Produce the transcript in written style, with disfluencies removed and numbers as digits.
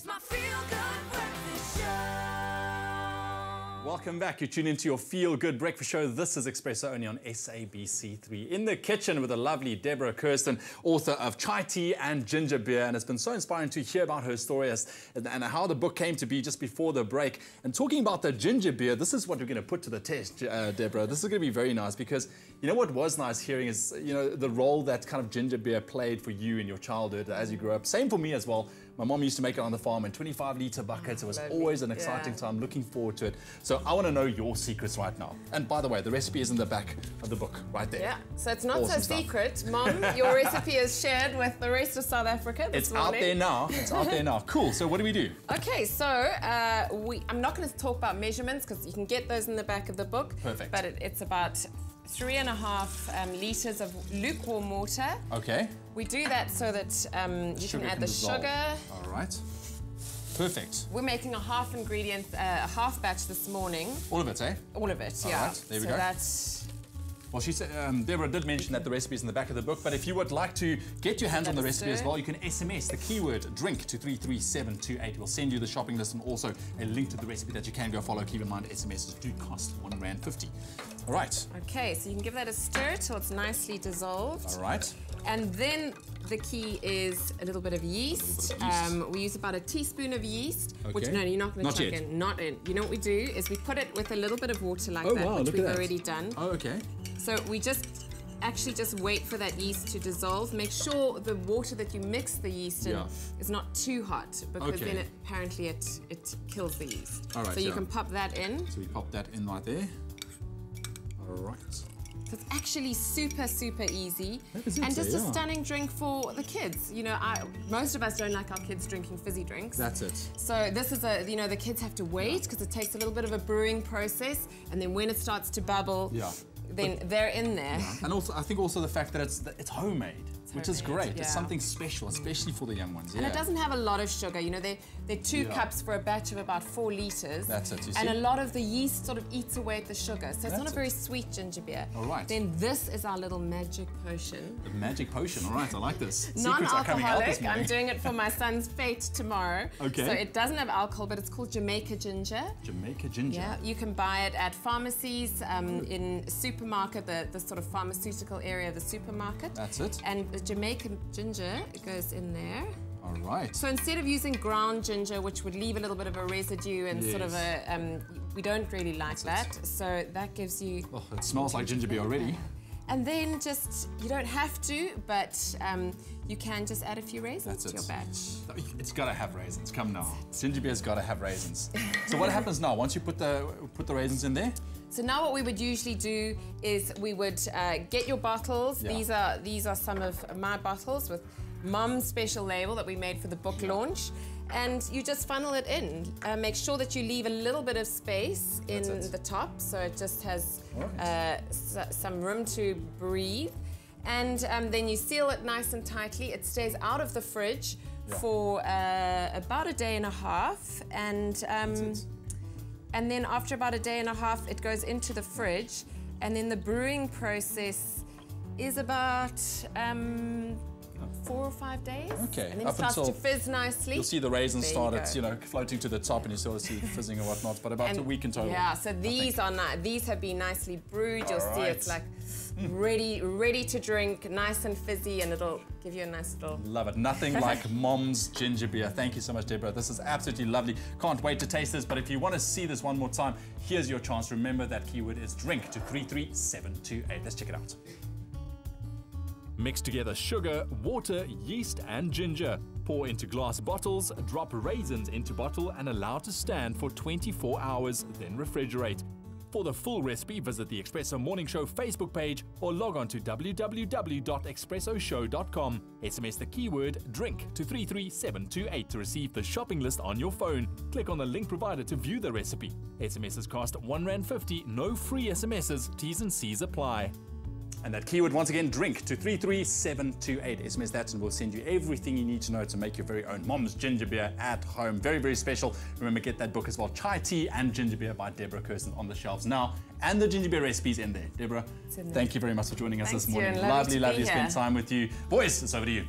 It's my feel-good breakfast show. Welcome back. You tune into your Feel Good Breakfast Show. This is Espresso only on SABC3. In the kitchen with the lovely Deborah Kirsten, author of Chai Tea and Ginger Beer. And it's been so inspiring to hear about her story and how the book came to be just before the break. And talking about the ginger beer, this is what we're going to put to the test, Deborah. This is going to be very nice because, you know, what was nice hearing is, you know, the role that kind of ginger beer played for you in your childhood as you grew up. Same for me as well. My mom used to make it on the farm in 25-litre buckets. It was always an exciting time, looking forward to it. So I want to know your secrets right now. And by the way, the recipe is in the back of the book, right there. Yeah, so it's not awesome so secret. Mom, your recipe is shared with the rest of South Africa this morning. Out there now. It's out there now. Cool. So what do we do? Okay, so I'm not going to talk about measurements because you can get those in the back of the book. Perfect. But it's about 3.5 litres of lukewarm water. Okay. We do that so that you can add the sugar. All right. Perfect. We're making a half ingredient, a half batch this morning. All of it, eh? All of it, All yeah. right, there we so go. That's... Well, she said, Deborah did mention that the recipe is in the back of the book, but if you would like to get your hands on the recipe as well, you can SMS the keyword drink to 33728. We'll send you the shopping list and also a link to the recipe that you can go follow. Keep in mind, SMSs do cost R1.50. All right. Okay, so you can give that a stir till it's nicely dissolved. All right. And then the key is a little bit of yeast. We use about a teaspoon of yeast. Okay. Which, no, you're not going to chuck yet. in. Not in. You know what we do is we put it with a little bit of water like that, wow, which we've already done. Oh, okay. So we just wait for that yeast to dissolve. Make sure the water that you mix the yeast in is not too hot because then apparently it kills the yeast. All right, so you can pop that in. So we pop that in right there. All right. So it's actually super, super easy. And just a stunning drink for the kids. You know, most of us don't like our kids drinking fizzy drinks. That's it. So this is you know, the kids have to wait because it takes a little bit of a brewing process. And then when it starts to bubble, then they're in there. And also, I think also the fact that it's homemade, which is great. Yeah. It's something special, especially for the young ones. And it doesn't have a lot of sugar. You know, they're 2 cups for a batch of about 4 litres. That's it, you see? And a lot of the yeast sort of eats away at the sugar. So it's not a very sweet ginger beer. All right. Then this is our little magic potion. The magic potion, all right, I like this. Non-alcoholic. I'm doing it for my son's fate tomorrow. Okay. So it doesn't have alcohol, but it's called Jamaica Ginger. Jamaica Ginger. Yeah, you can buy it at pharmacies, in supermarket, the sort of pharmaceutical area of the supermarket. That's it. And the Jamaican ginger goes in there. All right. So instead of using ground ginger, which would leave a little bit of a residue and sort of a, we don't really like that. So that gives you... Oh, it smells like ginger beer already. And then just, you don't have to, but you can just add a few raisins to your batch. It's got to have raisins, come now. Ginger beer's got to have raisins. So what happens now, once you put the raisins in there? So now what we would usually do is we would get your bottles. These are some of my bottles with Mum's special label that we made for the book launch. And you just funnel it in. Make sure that you leave a little bit of space in the top so it just has some room to breathe. And then you seal it nice and tightly. It stays out of the fridge for about a day and a half. And then after about a day and a half, it goes into the fridge. And then the brewing process is about 4 or 5 days. Okay. And then it starts to fizz nicely. You'll see the raisins started, you know, floating to the top, and you sort of see fizzing and whatnot. But about a week in total. Yeah. So these are these have been nicely brewed. You'll see it's like ready to drink, nice and fizzy, and it'll give you a nice little... Love it. Nothing like Mom's ginger beer. Thank you so much, Deborah. This is absolutely lovely. Can't wait to taste this. But if you want to see this one more time, here's your chance. Remember that keyword is drink to 33728. Let's check it out. Mix together sugar, water, yeast and ginger. Pour into glass bottles, drop raisins into bottle and allow to stand for 24 hours, then refrigerate. For the full recipe, visit the Espresso Morning Show Facebook page or log on to www.expressoshow.com. SMS the keyword DRINK to 33728 to receive the shopping list on your phone. Click on the link provided to view the recipe. SMSs cost R1.50, no free SMSs, T's and C's apply. And that keyword, once again, drink to 33728. SMS that and we'll send you everything you need to know to make your very own Mom's ginger beer at home. Very, very special. Remember, get that book as well, Chai Tea and Ginger Beer by Deborah Kirsten, on the shelves now. And the ginger beer recipes in there. Deborah, thank you very much for joining us this morning. Lovely to spend time with you. Boys, it's over to you.